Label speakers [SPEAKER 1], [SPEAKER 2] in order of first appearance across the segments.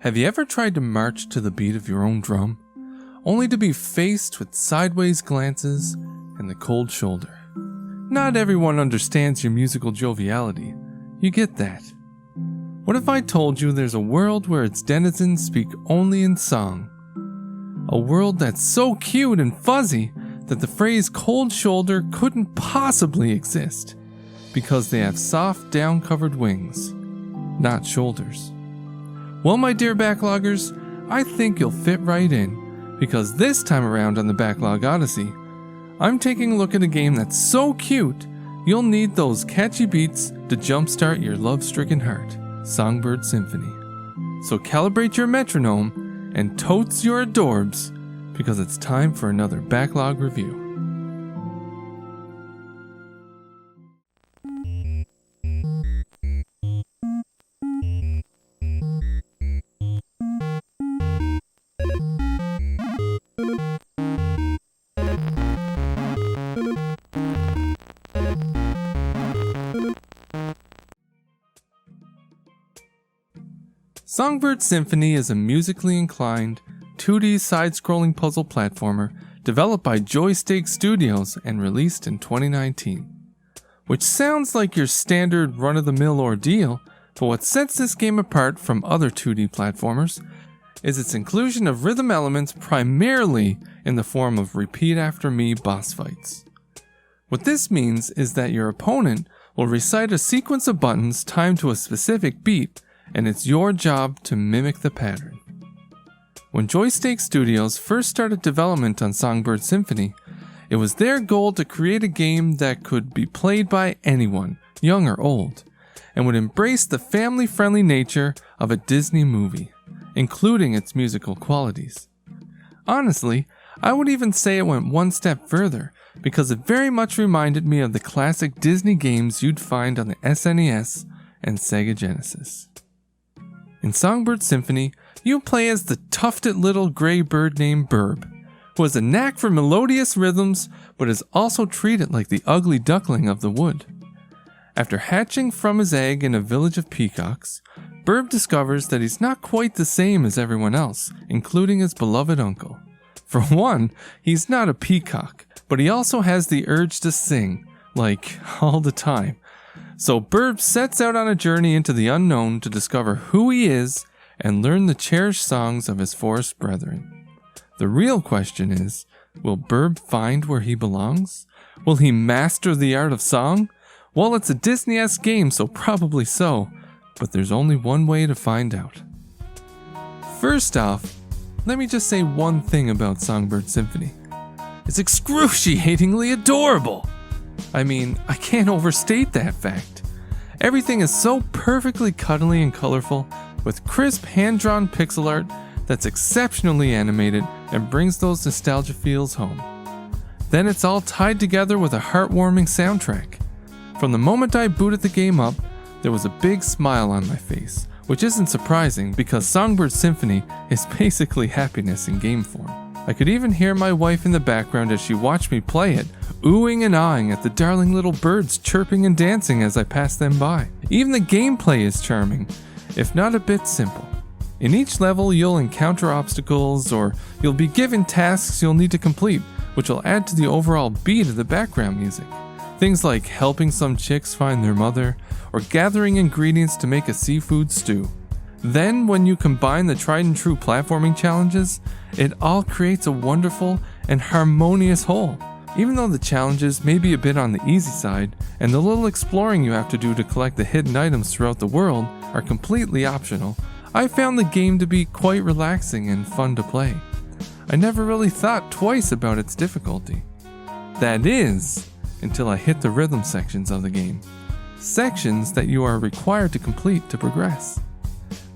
[SPEAKER 1] Have you ever tried to march to the beat of your own drum, only to be faced with sideways glances and the cold shoulder? Not everyone understands your musical joviality. You get that. What if I told you there's a world where its denizens speak only in song? A world that's so cute and fuzzy that the phrase cold shoulder couldn't possibly exist, because they have soft down-covered wings, not shoulders. Well, my dear backloggers, I think you'll fit right in, because this time around on the Backlog Odyssey, I'm taking a look at a game that's so cute, you'll need those catchy beats to jumpstart your love-stricken heart, Songbird Symphony. So calibrate your metronome and totes your adorbs, because it's time for another backlog review. Songbird Symphony is a musically inclined, 2D side-scrolling puzzle platformer developed by JoySteak Studios and released in 2019. Which sounds like your standard run-of-the-mill ordeal, but what sets this game apart from other 2D platformers is its inclusion of rhythm elements primarily in the form of repeat-after-me boss fights. What this means is that your opponent will recite a sequence of buttons timed to a specific beat, and it's your job to mimic the pattern. When JoySteak Studios first started development on Songbird Symphony, it was their goal to create a game that could be played by anyone, young or old, and would embrace the family-friendly nature of a Disney movie, including its musical qualities. Honestly, I would even say it went one step further, because it very much reminded me of the classic Disney games you'd find on the SNES and Sega Genesis. In Songbird Symphony, you play as the tufted little gray bird named Burb, who has a knack for melodious rhythms but is also treated like the ugly duckling of the wood. After hatching from his egg in a village of peacocks, Burb discovers that he's not quite the same as everyone else, including his beloved uncle. For one, he's not a peacock, but he also has the urge to sing, like, all the time. So Burb sets out on a journey into the unknown to discover who he is and learn the cherished songs of his forest brethren. The real question is, will Burb find where he belongs? Will he master the art of song? Well, it's a Disney-esque game, so probably so, but there's only one way to find out. First off, let me just say one thing about Songbird Symphony. It's excruciatingly adorable! I mean, I can't overstate that fact. Everything is so perfectly cuddly and colorful, with crisp hand-drawn pixel art that's exceptionally animated and brings those nostalgia feels home. Then it's all tied together with a heartwarming soundtrack. From the moment I booted the game up, there was a big smile on my face, which isn't surprising because Songbird Symphony is basically happiness in game form. I could even hear my wife in the background as she watched me play it, oohing and ahhing at the darling little birds chirping and dancing as I passed them by. Even the gameplay is charming, if not a bit simple. In each level you'll encounter obstacles or you'll be given tasks you'll need to complete, which will add to the overall beat of the background music. Things like helping some chicks find their mother or gathering ingredients to make a seafood stew. Then, when you combine the tried and true platforming challenges, it all creates a wonderful and harmonious whole. Even though the challenges may be a bit on the easy side, and the little exploring you have to do to collect the hidden items throughout the world are completely optional, I found the game to be quite relaxing and fun to play. I never really thought twice about its difficulty. That is, until I hit the rhythm sections of the game. Sections that you are required to complete to progress.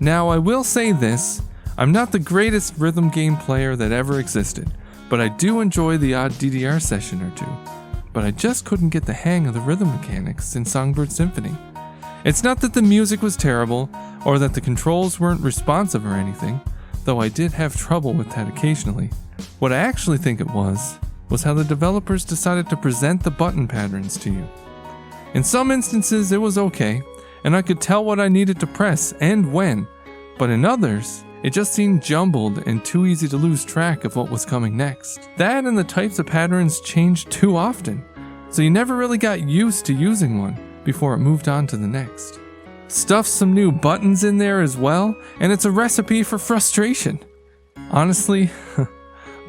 [SPEAKER 1] Now, I will say this, I'm not the greatest rhythm game player that ever existed, but I do enjoy the odd DDR session or two. But I just couldn't get the hang of the rhythm mechanics in Songbird Symphony. It's not that the music was terrible, or that the controls weren't responsive or anything, though I did have trouble with that occasionally. What I actually think it was how the developers decided to present the button patterns to you. In some instances it was okay, and I could tell what I needed to press and when, but in others, It just seemed jumbled and too easy to lose track of what was coming next. That and the types of patterns changed too often, so you never really got used to using one before it moved on to the next. Stuff some new buttons in there as well, and it's a recipe for frustration. Honestly,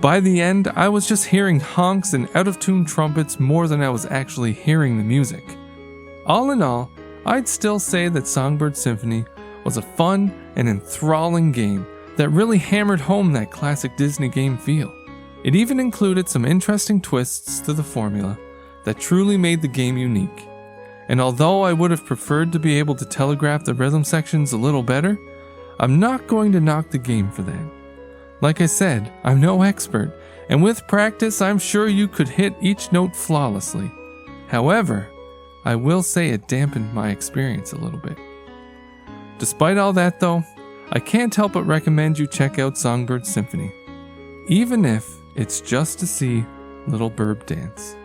[SPEAKER 1] by the end, I was just hearing honks and out-of-tune trumpets more than I was actually hearing the music. All in all, I'd still say that Songbird Symphony was a fun and enthralling game that really hammered home that classic Disney game feel. It even included some interesting twists to the formula that truly made the game unique. And although I would have preferred to be able to telegraph the rhythm sections a little better, I'm not going to knock the game for that. Like I said, I'm no expert, and with practice I'm sure you could hit each note flawlessly. However, I will say it dampened my experience a little bit. Despite all that though, I can't help but recommend you check out Songbird Symphony, even if it's just to see Little Burb dance.